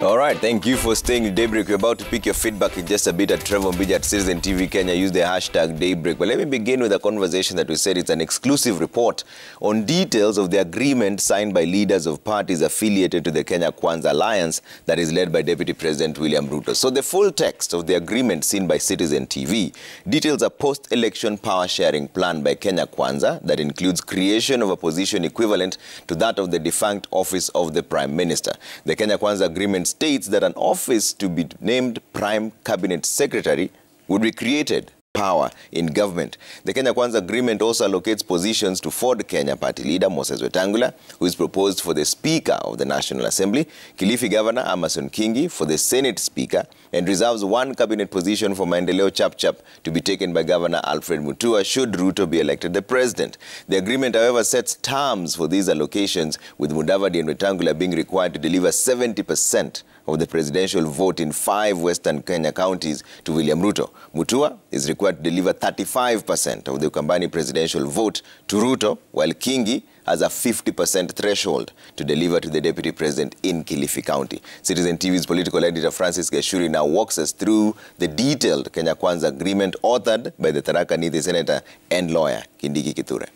All right, thank you for staying with Daybreak. We're about to pick your feedback in just a bit at Trevor Mbija at Citizen TV Kenya. Use the hashtag Daybreak. But let me begin with a conversation that we said it's an exclusive report on details of the agreement signed by leaders of parties affiliated to the Kenya Kwanza Alliance that is led by Deputy President William Ruto. So the full text of the agreement seen by Citizen TV details a post-election power-sharing plan by Kenya Kwanza that includes creation of a position equivalent to that of the defunct Office of the Prime Minister. The Kenya Kwanza agreement states that an office to be named Prime Cabinet Secretary would be created. Power in government. The Kenya Kwanza agreement also allocates positions to Ford Kenya party leader Moses Wetangula, who is proposed for the Speaker of the National Assembly, Kilifi Governor Amason Kingi for the Senate Speaker, and reserves one cabinet position for Maendeleo Chap to be taken by Governor Alfred Mutua should Ruto be elected the president. The agreement, however, sets terms for these allocations, with Mudavadi and Wetangula being required to deliver 70% of the presidential vote in 5 Western Kenya counties to William Ruto. Mutua is required to deliver 35% of the Ukambani presidential vote to Ruto, while Kingi has a 50% threshold to deliver to the Deputy President in Kilifi County. Citizen TV's political editor Francis Gashuri now walks us through the detailed Kenya Kwanza agreement authored by the Tharaka Nithi senator and lawyer Kindiki Kithure.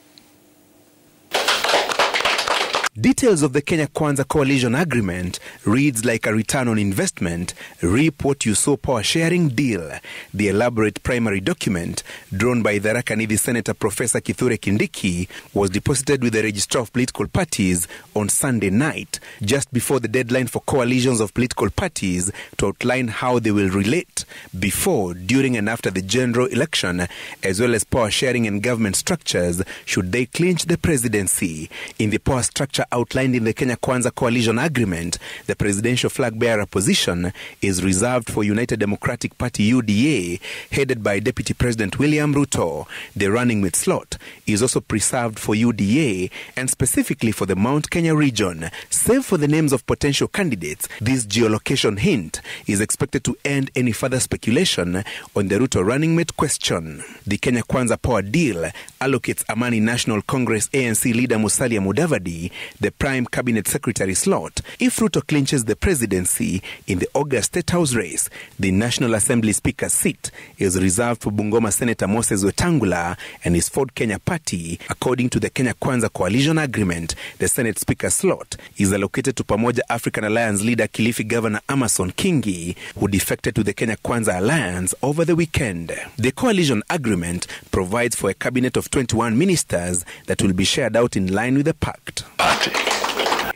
Details of the Kenya Kwanza coalition agreement reads like a return on investment, reap what you sow power sharing deal. The elaborate primary document, drawn by the Tharaka Nithi Senator Professor Kithure Kindiki, was deposited with the Registrar of Political Parties on Sunday night, just before the deadline for coalitions of political parties to outline how they will relate before, during and after the general election, as well as power sharing and government structures should they clinch the presidency. In the power structure outlined in the Kenya Kwanza coalition agreement, the presidential flag bearer position is reserved for United Democratic Party UDA, headed by Deputy President William Ruto. The running mate slot is also preserved for UDA and specifically for the Mount Kenya region. Save for the names of potential candidates, this geolocation hint is expected to end any further speculation on the Ruto running mate question. The Kenya Kwanza power deal allocates Amani National Congress ANC leader Musalia Mudavadi the Prime Cabinet Secretary slot if Ruto clinches the presidency in the August State House race. The National Assembly Speaker's seat is reserved for Bungoma Senator Moses Wetangula and his Ford Kenya party. According to the Kenya Kwanza coalition agreement, the Senate Speaker slot is allocated to Pamoja African Alliance leader Kilifi Governor Amason Kingi, who defected to the Kenya Kwanza Alliance over the weekend. The coalition agreement provides for a cabinet of 21 ministers that will be shared out in line with the pact.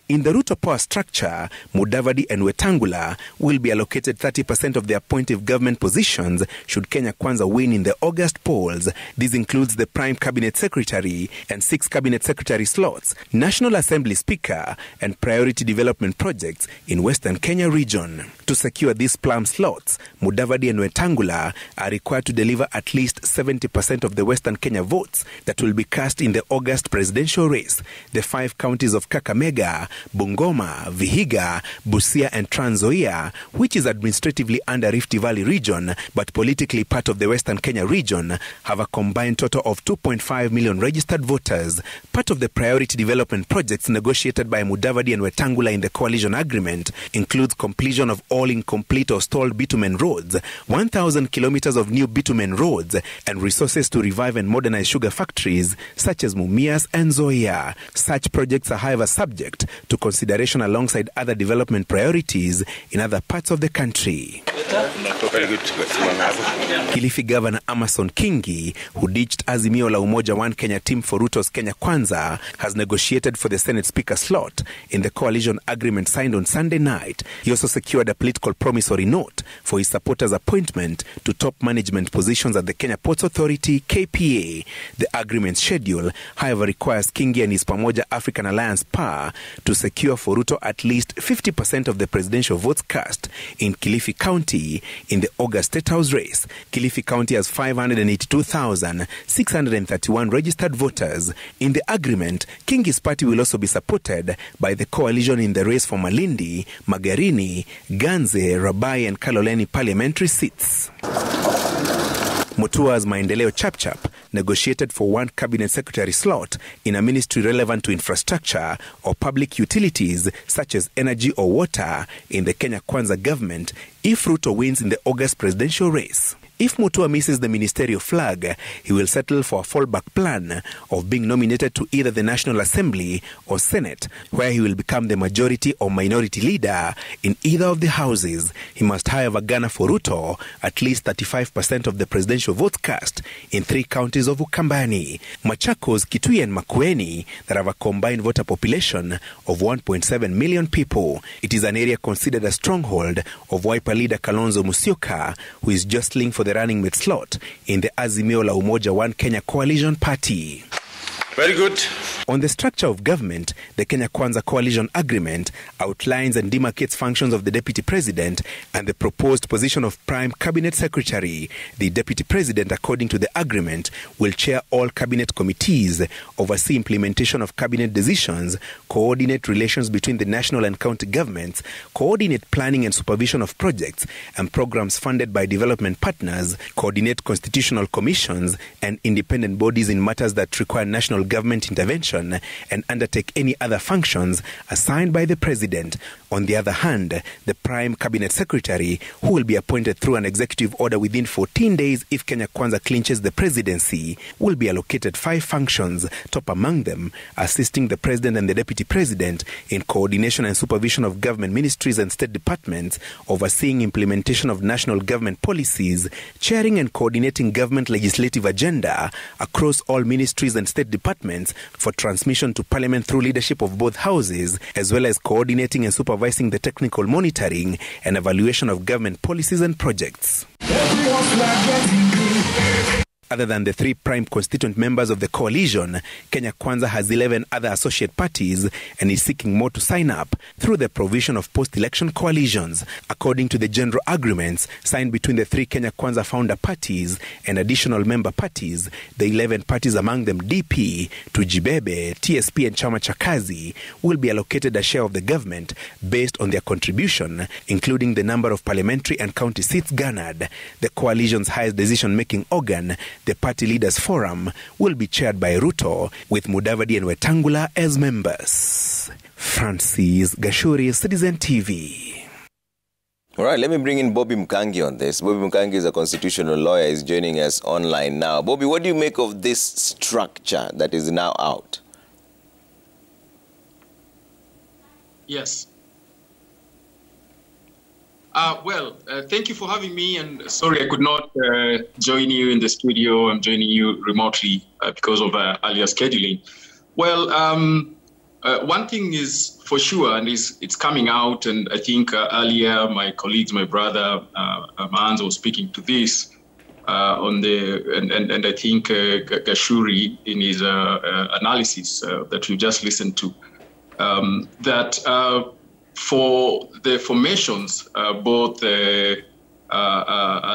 In the Ruto power structure, Mudavadi and Wetangula will be allocated 30% of the appointive government positions should Kenya Kwanza win in the August polls. This includes the Prime Cabinet Secretary and 6 Cabinet Secretary slots, National Assembly Speaker, and priority development projects in Western Kenya region. To secure these plum slots, Mudavadi and Wetangula are required to deliver at least 70% of the Western Kenya votes that will be cast in the August presidential race. The 5 counties of Kakamega, Bungoma, Vihiga, Busia and Trans Nzoia, which is administratively under Rift Valley region but politically part of the Western Kenya region, have a combined total of 2.5 million registered voters. Part of the priority development projects negotiated by Mudavadi and Wetangula in the coalition agreement includes completion of all incomplete or stalled bitumen roads, 1,000 kilometers of new bitumen roads, and resources to revive and modernize sugar factories such as Mumias and Nzoia. Such projects are, however, subject to consideration alongside other development priorities in other parts of the country. Kilifi Governor Amason Kingi, who ditched Azimio la Umoja One Kenya team for Ruto's Kenya Kwanza, has negotiated for the Senate Speaker slot in the coalition agreement signed on Sunday night. He also secured a political promissory note for his supporters' appointment to top management positions at the Kenya Ports Authority, KPA. The agreement schedule, however, requires Kingi and his Pamoja African Alliance PA to secure for Ruto at least 50% of the presidential votes cast in Kilifi County in the August State House race. Kilifi County has 582,631 registered voters. In the agreement, Kingi's party will also be supported by the coalition in the race for Malindi, Magarini, Ganze, Rabai and Kaloleni parliamentary seats. Mutua's Maendeleo Chapchap negotiated for one cabinet secretary slot in a ministry relevant to infrastructure or public utilities such as energy or water in the Kenya Kwanza government if Ruto wins in the August presidential race. If Mutua misses the ministerial flag, he will settle for a fallback plan of being nominated to either the National Assembly or Senate, where he will become the majority or minority leader in either of the houses. He must, however, garner for Ruto at least 35% of the presidential votes cast in 3 counties of Ukambani, Machakos, Kitui and Makueni that have a combined voter population of 1.7 million people. It is an area considered a stronghold of Wiper leader Kalonzo Musyoka, who is jostling for the running mate slot in the Azimio la Umoja One Kenya Coalition Party. Very good. On the structure of government, the Kenya Kwanza Coalition Agreement outlines and demarcates functions of the Deputy President and the proposed position of Prime Cabinet Secretary. The Deputy President, according to the agreement, will chair all cabinet committees, oversee implementation of cabinet decisions, coordinate relations between the national and county governments, coordinate planning and supervision of projects and programs funded by development partners, coordinate constitutional commissions and independent bodies in matters that require national government intervention, and undertake any other functions assigned by the President. On the other hand, the Prime Cabinet Secretary, who will be appointed through an executive order within 14 days if Kenya Kwanza clinches the presidency, will be allocated 5 functions, top among them assisting the President and the Deputy President in coordination and supervision of government ministries and state departments, overseeing implementation of national government policies, chairing and coordinating government legislative agenda across all ministries and state departments for transmission to Parliament through leadership of both houses, as well as coordinating and supervising the technical monitoring and evaluation of government policies and projects. Other than the 3 prime constituent members of the coalition, Kenya Kwanza has 11 other associate parties and is seeking more to sign up through the provision of post-election coalitions. According to the general agreements signed between the 3 Kenya Kwanza founder parties and additional member parties, the 11 parties, among them DP, Tujibebe, TSP and Chama cha Kazi, will be allocated a share of the government based on their contribution, including the number of parliamentary and county seats garnered. The coalition's highest decision-making organ, the Party Leaders Forum, will be chaired by Ruto, with Mudavadi and Wetangula as members. Francis Gashuri, Citizen TV. All right, let me bring in Bobby Mkangi on this. Bobby Mkangi is a constitutional lawyer. He's joining us online now. Bobby, what do you make of this structure that is now out? Yes. Thank you for having me, and sorry I could not join you in the studio. I'm joining you remotely because of earlier scheduling. Well, one thing is for sure, and it's coming out, and I think earlier my colleagues, my brother Maanza was speaking to this on and I think Gashuri in his analysis that you just listened to, that for the formations, both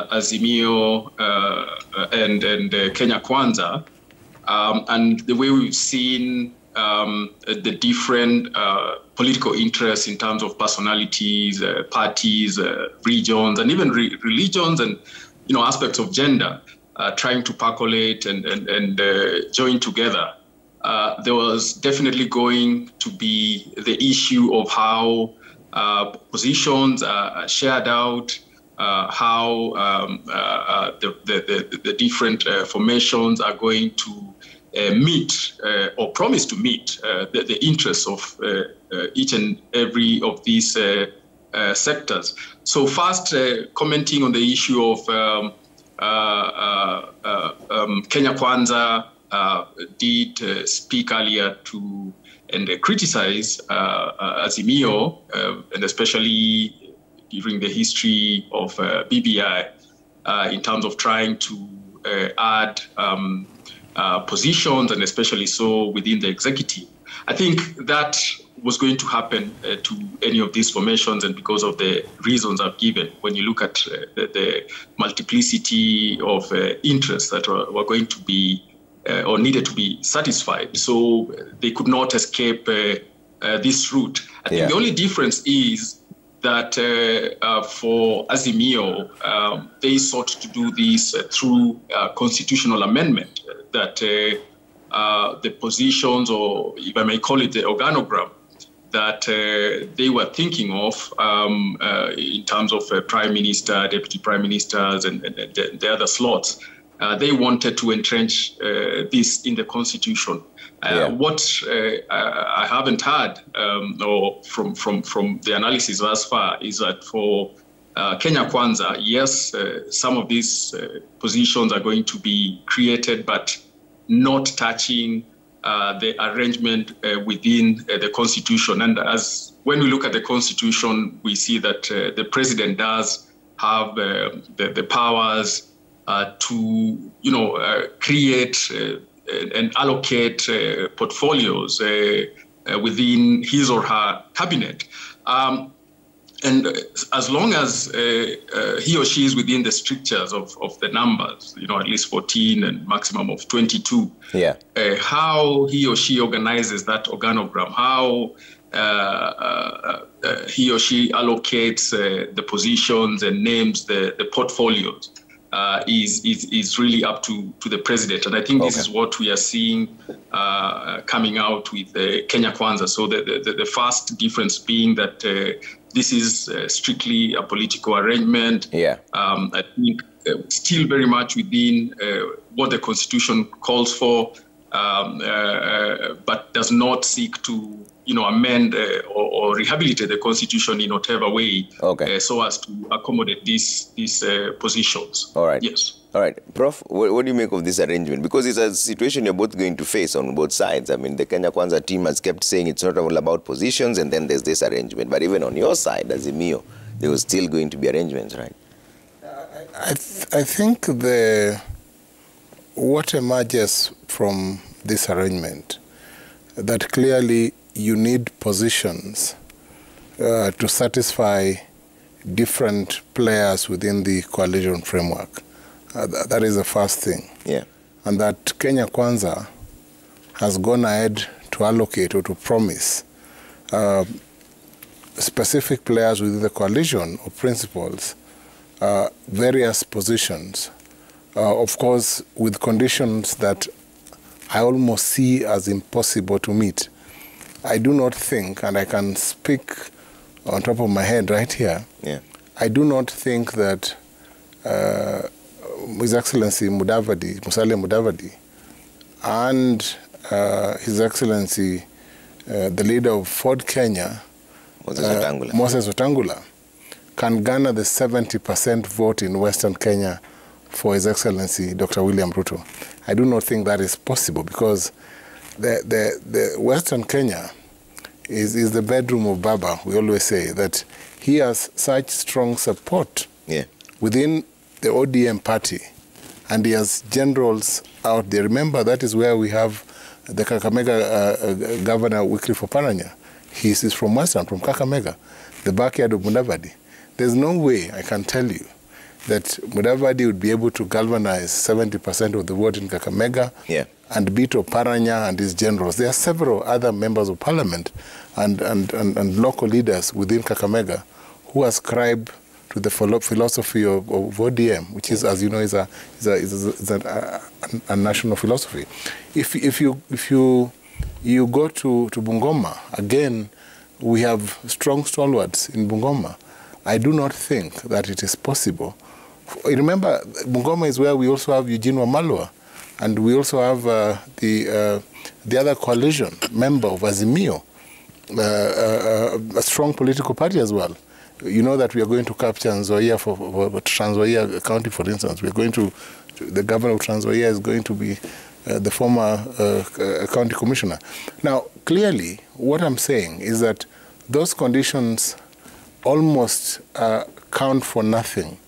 Azimio and Kenya Kwanza, and the way we've seen the different political interests in terms of personalities, parties, regions, and even religions, and aspects of gender, trying to percolate and join together. There was definitely going to be the issue of how positions are shared out, how the different formations are going to meet or promise to meet the interests of each and every of these sectors. So first, commenting on the issue of Kenya Kwanza, did speak earlier to and criticize Azimio, and especially during the history of BBI, in terms of trying to add positions, and especially so within the executive. I think that was going to happen to any of these formations, and because of the reasons I've given, when you look at the multiplicity of interests that were going to be or needed to be satisfied. So they could not escape this route. I think the only difference is that for Azimio, they sought to do this through constitutional amendment, that the positions, or if I may call it the organogram, that they were thinking of in terms of Prime Minister, Deputy Prime Ministers, and the other slots, they wanted to entrench this in the Constitution. What I haven't heard, or from the analysis thus far, is that for Kenya Kwanza, yes, some of these positions are going to be created, but not touching the arrangement within the Constitution. And as when we look at the Constitution, we see that the president does have the powers to, create and allocate portfolios within his or her cabinet. And as long as he or she is within the strictures of the numbers, at least 14 and maximum of 22, how he or she organizes that organogram, how he or she allocates the positions and names the portfolios, is really up to the president. And I think this is what we are seeing coming out with Kenya Kwanza. So the first difference being that this is strictly a political arrangement. I think still very much within what the Constitution calls for, but does not seek to amend or rehabilitate the Constitution in whatever way, so as to accommodate these positions. All right. Yes. All right. Prof, what do you make of this arrangement? Because it's a situation you're both going to face on both sides. I mean, the Kenya Kwanza team has kept saying it's not all about positions, and then there's this arrangement. But even on your side, Azimio, there was still going to be arrangements, right? I think what emerges from this arrangement, that clearly you need positions to satisfy different players within the coalition framework. That is the first thing. And that Kenya Kwanza has gone ahead to allocate or to promise specific players within the coalition or principals various positions, of course, with conditions that I almost see as impossible to meet. I do not think, and I can speak on top of my head right here, I do not think that His Excellency Mudavadi, Musalia Mudavadi, and His Excellency, the leader of Ford Kenya, Moses Wetangula, can garner the 70% vote in Western Kenya for His Excellency Dr. William Ruto. I do not think that is possible, because the Western Kenya is the bedroom of Baba. We always say that he has such strong support within the ODM party, and he has generals out there. Remember, that is where we have the Kakamega Governor Wycliffe Oparanya. He is from Western, from Kakamega, the backyard of Mudavadi. There's no way, I can tell you, that Mudavadi would be able to galvanize 70% of the vote in Kakamega and beat Oparanya and his generals. There are several other members of parliament and local leaders within Kakamega who ascribe to the philosophy of ODM, which is, as you know, is a national philosophy. If you go to Bungoma, again, we have strong stalwarts in Bungoma. I do not think that it is possible. Remember, Bungoma is where we also have Eugene Wamalwa, and we also have the other coalition member of Azimio, a strong political party as well. You know that we are going to capture Nzoia for Trans Nzoia County, for instance. We are going to, the governor of Trans Nzoia is going to be the former county commissioner. Now, clearly, what I'm saying is that those conditions almost count for nothing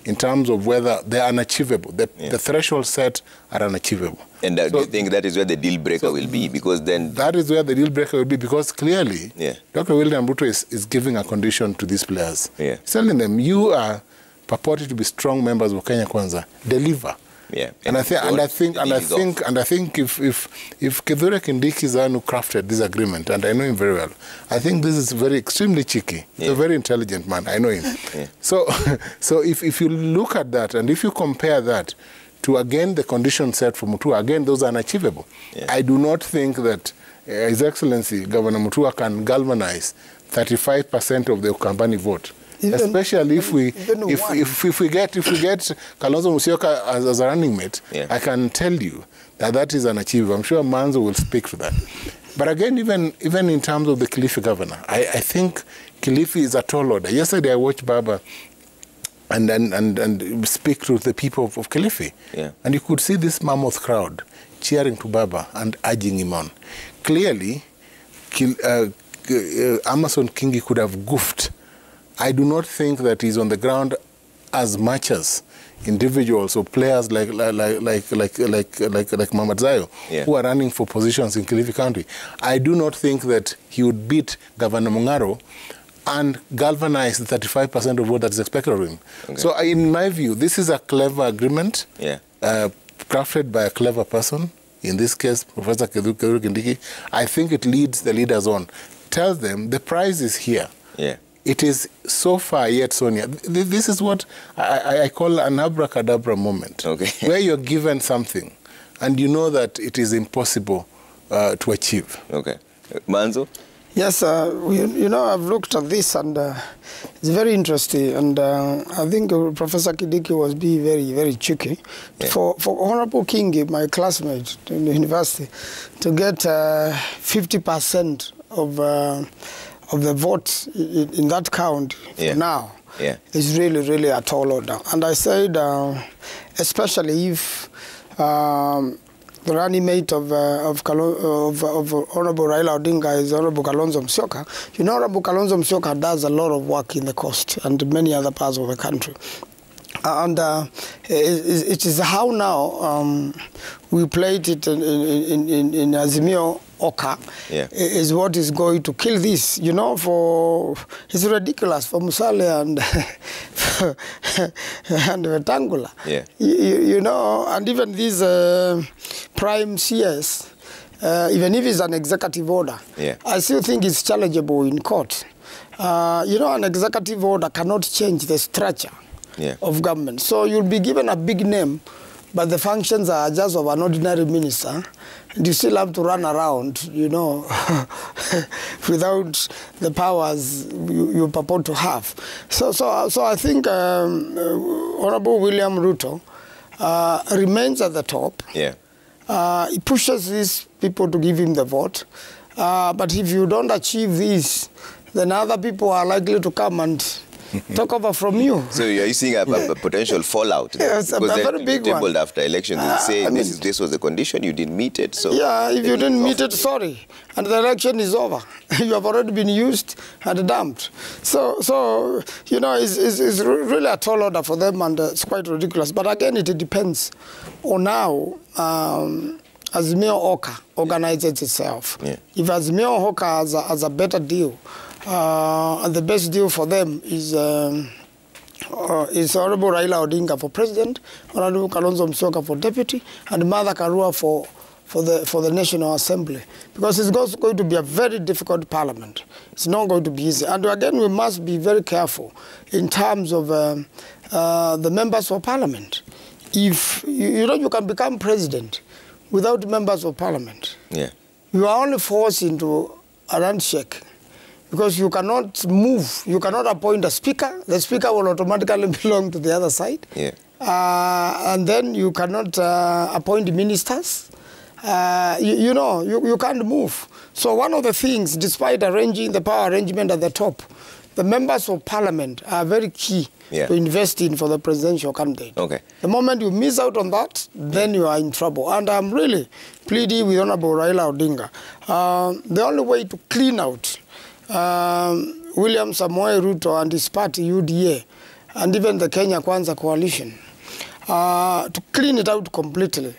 in terms of whether they're unachievable. The threshold set are unachievable. And do you think that is where the deal breaker will be? Because then... That is where the deal breaker will be, because clearly Dr. William Ruto is giving a condition to these players. He's telling them, you are purported to be strong members of Kenya Kwanza. Deliver. Yeah. And I think if Kithure Kindiki is the one who crafted this agreement, and I know him very well, I think this is extremely cheeky. He's a very intelligent man. I know him. Yeah. So if you look at that, and if you compare that to, again, the conditions set for Mutua, again, those are unachievable. Yeah. I do not think that His Excellency Governor Mutua can galvanize 35% of the Ukambani vote. Especially if we get Kalonzo Musyoka as a running mate, I can tell you that is unachievable. I'm sure Manzo will speak to that. But again, even in terms of the Kilifi governor, I think Kilifi is a tall order. Yesterday I watched Baba and speak to the people of Kilifi. Yeah. And you could see this mammoth crowd cheering to Baba and urging him on. Clearly, Amason Kingi could have goofed. I do not think that he's on the ground as much as individuals or players like Mamad Zayo, who are running for positions in Kilifi County. I do not think that he would beat Governor Mungaro and galvanize the 35% of vote that is expected of him. Okay. So in my view, this is a clever agreement, crafted by a clever person, in this case, Professor Kithure Kindiki. I think it leads the leaders on. Tell them the prize is here. Yeah. It is so far yet, Sonia. This is what I call an abracadabra moment, where you're given something and you know that it is impossible to achieve. Okay. Manzo? Yes, you know, I've looked at this and it's very interesting. And I think Professor Kindiki was being very, very cheeky. Yeah. For Honorable Kingi, my classmate in the university, to get 50% of the votes in that count now is really, really a tall order. And I said, especially if the running mate of Honorable Raila Odinga is Honorable Kalonzo Musyoka. You know, Honorable Kalonzo Musyoka does a lot of work in the coast and many other parts of the country. And it is how now we played it in Azimio Oka is what is going to kill this. You know, it's ridiculous for Musalia and Wetangula. Yeah. You know, and even these prime CS, even if it's an executive order, I still think it's challengeable in court. You know, an executive order cannot change the structure of government. So you'll be given a big name, but the functions are just of an ordinary minister. And you still have to run around, you know, without the powers you purport to have. So I think Honorable William Ruto remains at the top. Yeah. He pushes these people to give him the vote. But if you don't achieve this, then other people are likely to come and talk over from you. So are you seeing a potential fallout? Yes, a very big one. After elections, say this was the condition, you didn't meet it. So yeah, if you didn't meet it, sorry, and the election is over. You have already been used and dumped. So you know, it's really a tall order for them, and it's quite ridiculous. But again, it depends on how Azimio Oka organizes itself. Yeah. If Azimio Oka has a better deal, and the best deal for them is Honorable Raila Odinga for president, Honorable Kalonzo Musyoka for deputy, and Martha Karua for the National Assembly, because it's going to be a very difficult parliament. It's not going to be easy. And again, we must be very careful in terms of the members of parliament. If you know, you can become president without members of parliament. Yeah. You are only forced into a handshake, because you cannot move, you cannot appoint a speaker. The speaker will automatically belong to the other side. Yeah. And then you cannot appoint ministers. You know, you can't move. So one of the things, despite arranging the power arrangement at the top, the members of parliament are very key to invest in for the presidential candidate. Okay. The moment you miss out on that, then you are in trouble. And I'm really pleading with Honorable Raila Odinga. The only way to clean out William Samoei Ruto and his party UDA, and even the Kenya Kwanza coalition, to clean it out completely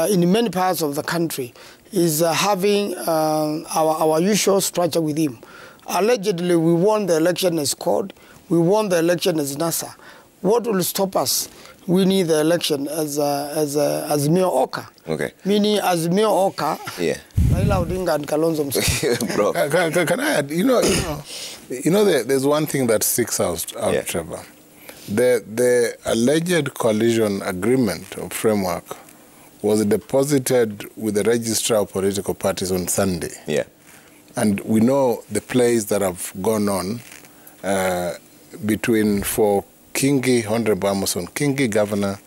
in many parts of the country, is having our usual structure with him. Allegedly, we won the election as CORD, we won the election as NASA. what will stop us winning the election as Azimio Oka? Okay. Meaning Azimio Oka. Yeah. Raila Odinga and Kalonzo Musyoka. Bro. Can I add? There's one thing that sticks out, Trevor. The alleged coalition agreement or framework was deposited with the Registrar of Political Parties on Sunday. Yeah. And we know the plays that have gone on for Kingi, Honorable Amason Kingi, Governor,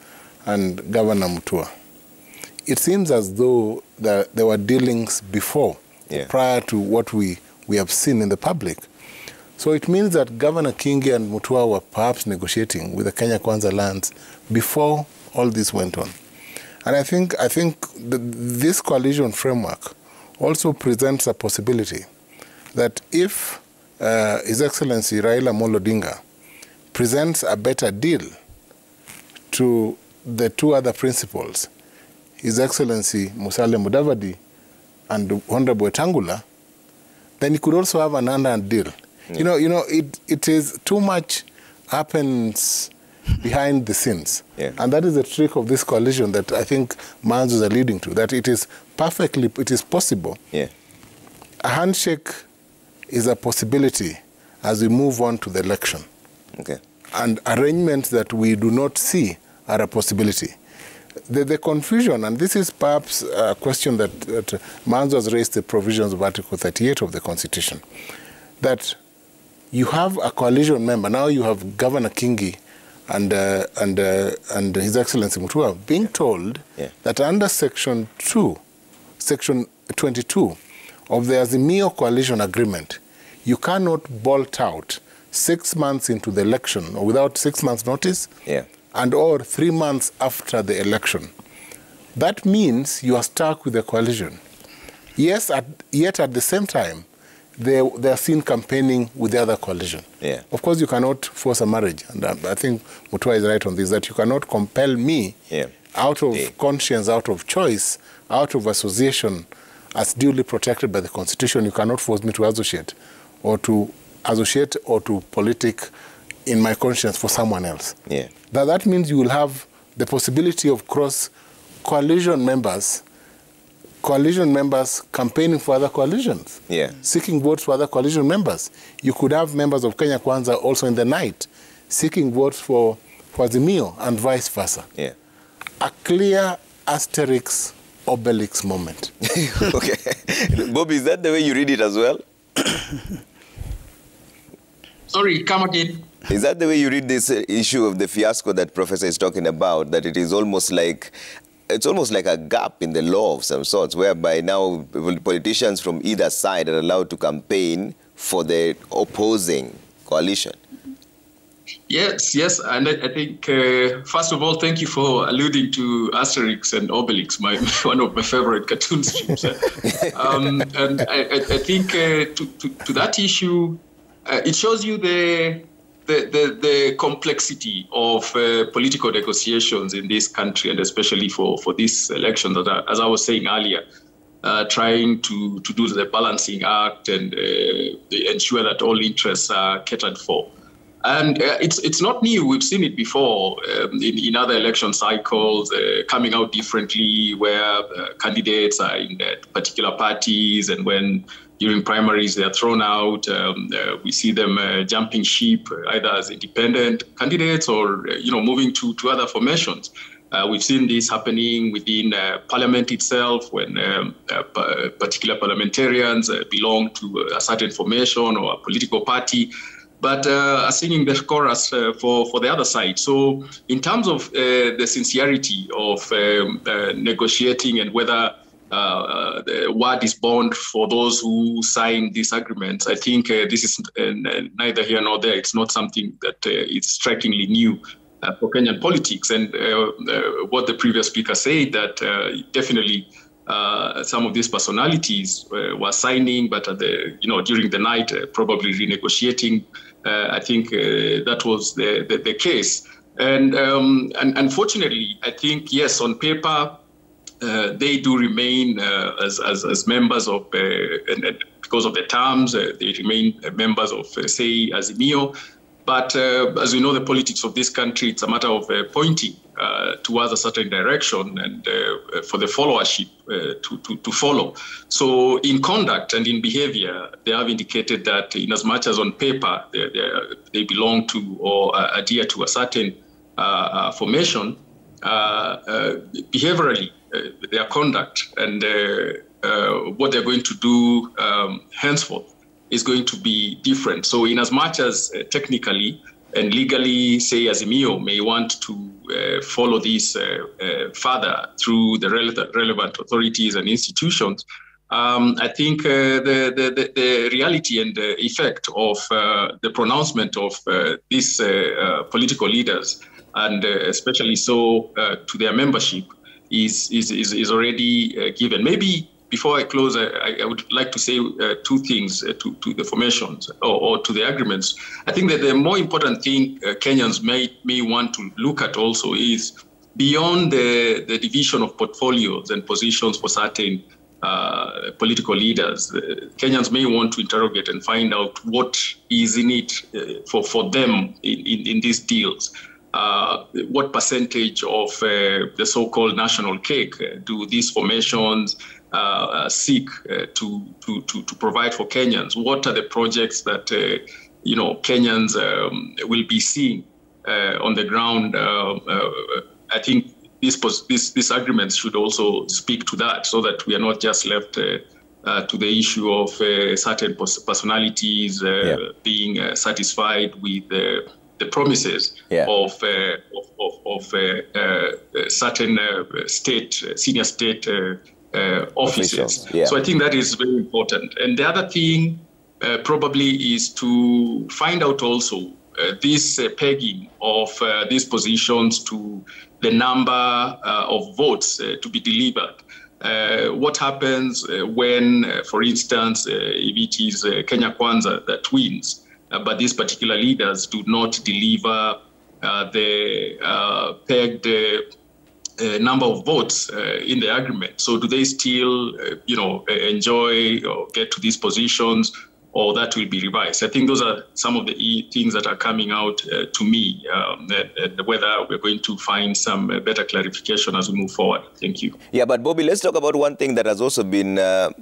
and Governor Mutua. It seems as though there were dealings before, prior to what we have seen in the public. So it means that Governor Kingi and Mutua were perhaps negotiating with the Kenya Kwanza lands before all this went on. And I think this coalition framework also presents a possibility that if His Excellency Raila Amolo Odinga presents a better deal to the two other principals, His Excellency Musalia Mudavadi and Honorable Wetangula, then he could also have an underhand deal. Yeah. It is too much happens behind the scenes. Yeah. And that is the trick of this coalition that I think Mans was alluding to, that it is possible. Yeah. A handshake is a possibility as we move on to the election. Okay. And arrangements that we do not see are a possibility. The confusion, and this is perhaps a question that Mans has raised, the provisions of Article 38 of the Constitution, that you have a coalition member, now you have Governor Kingi and His Excellency Mutua being told that under Section 22 of the Azimio Coalition Agreement, you cannot bolt out 6 months into the election or without 6 months notice, and or 3 months after the election. That means you are stuck with the coalition. Yes, yet at the same time, they are seen campaigning with the other coalition. Yeah. Of course, you cannot force a marriage, and I think Mutua is right on this, that you cannot compel me out of conscience, out of choice, out of association, as duly protected by the Constitution. You cannot force me to associate or to politic in my conscience for someone else. Yeah. That means you will have the possibility of coalition members campaigning for other coalitions, seeking votes for other coalition members. You could have members of Kenya Kwanza also in the night seeking votes for Azimio and vice versa. Yeah. A clear Asterix Obelix moment. Okay. Bobby, is that the way you read it as well? Sorry, come again. Is that the way you read this issue of the fiasco that Professor is talking about, that it is almost like a gap in the law of some sorts, whereby now politicians from either side are allowed to campaign for the opposing coalition? Yes, and I think, first of all, thank you for alluding to Asterix and Obelix, one of my favorite cartoon strips. And I think to that issue, it shows you the complexity of political negotiations in this country, and especially for this election, that as I was saying earlier, trying to do the balancing act and ensure that all interests are catered for. And it's not new. We've seen it before in other election cycles, coming out differently, where candidates are in particular parties, and when during primaries they are thrown out, we see them jumping ship, either as independent candidates or moving to other formations. We've seen this happening within Parliament itself, when particular parliamentarians belong to a certain formation or a political party, but are singing the chorus for the other side. So in terms of the sincerity of negotiating and whether the word is bond for those who sign these agreements, I think this is neither here nor there. It's not something that is strikingly new for Kenyan politics. And what the previous speaker said, that definitely some of these personalities were signing, but during the night probably renegotiating. I think that was the case. And unfortunately, I think, yes, on paper, they do remain as members of, and because of the terms, they remain members of, say, Azimio. But as we know, the politics of this country, it's a matter of pointing towards a certain direction and for the followership to follow. So in conduct and in behavior, they have indicated that in as much as on paper they belong to or adhere to a certain formation, behaviorally, their conduct and what they're going to do henceforth is going to be different. So in as much as technically and legally, say, Azimio may want to follow this further through the relevant authorities and institutions, I think the reality and the effect of the pronouncement of these political leaders, and especially so to their membership, is already given. Maybe before I close, I would like to say two things to the formations or to the agreements. I think that the more important thing Kenyans may want to look at also is beyond the division of portfolios and positions for certain political leaders. Kenyans may want to interrogate and find out what is in it for them in these deals. What percentage of the so-called national cake do these formations seek to provide for Kenyans? What are the projects that Kenyans will be seeing on the ground? I think these agreements should also speak to that, so that we are not just left to the issue of certain personalities being satisfied with the promises of certain senior state officers. So I think that is very important. And the other thing probably is to find out also this pegging of these positions to the number of votes to be delivered. What happens when, for instance, if it is Kenya Kwanza that wins, but these particular leaders do not deliver the pegged number of votes in the agreement? So do they still, enjoy or get to these positions, or that will be revised? I think those are some of the things that are coming out to me, whether we're going to find some better clarification as we move forward. Thank you. Yeah, but Bobby, let's talk about one thing that has also been a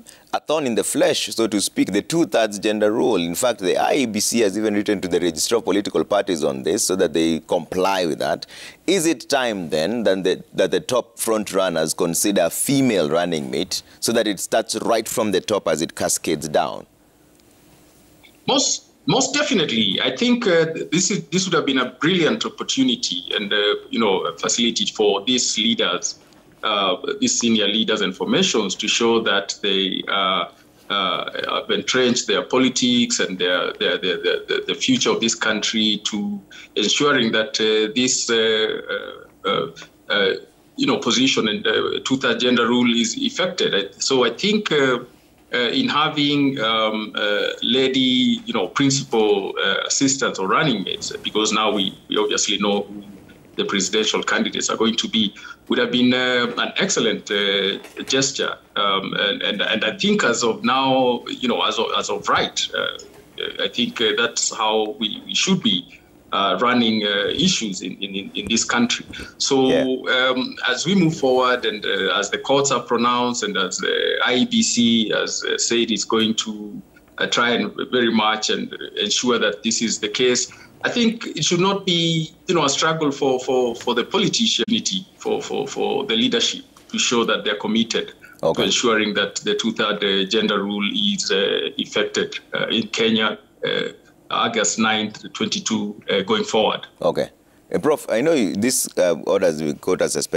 thorn in the flesh, so to speak, the 2/3 gender rule. In fact, the IEBC has even written to the Registrar of Political Parties on this so that they comply with that. Is it time then that the top front runners consider a female running mate so that it starts right from the top as it cascades down? Most definitely. I think this would have been a brilliant opportunity and a facility for these leaders, these senior leaders and formations, to show that they have entrenched their politics and the future of this country, to ensuring that this position and 2/3 gender rule is effected. So I think. In having lady, principal assistants or running mates, because now we obviously know who the presidential candidates are going to be, would have been an excellent gesture. And I think as of now, as of right, I think that's how we should be running issues in this country. So as we move forward and as the courts are pronounced and as the IEBC has said it's going to try and very much and ensure that this is the case, I think it should not be a struggle for the politician, for the leadership to show that they're committed to ensuring that the 2/3 gender rule is effected in Kenya August 9th, 22, going forward. Okay. Prof, I know this order has been quoted as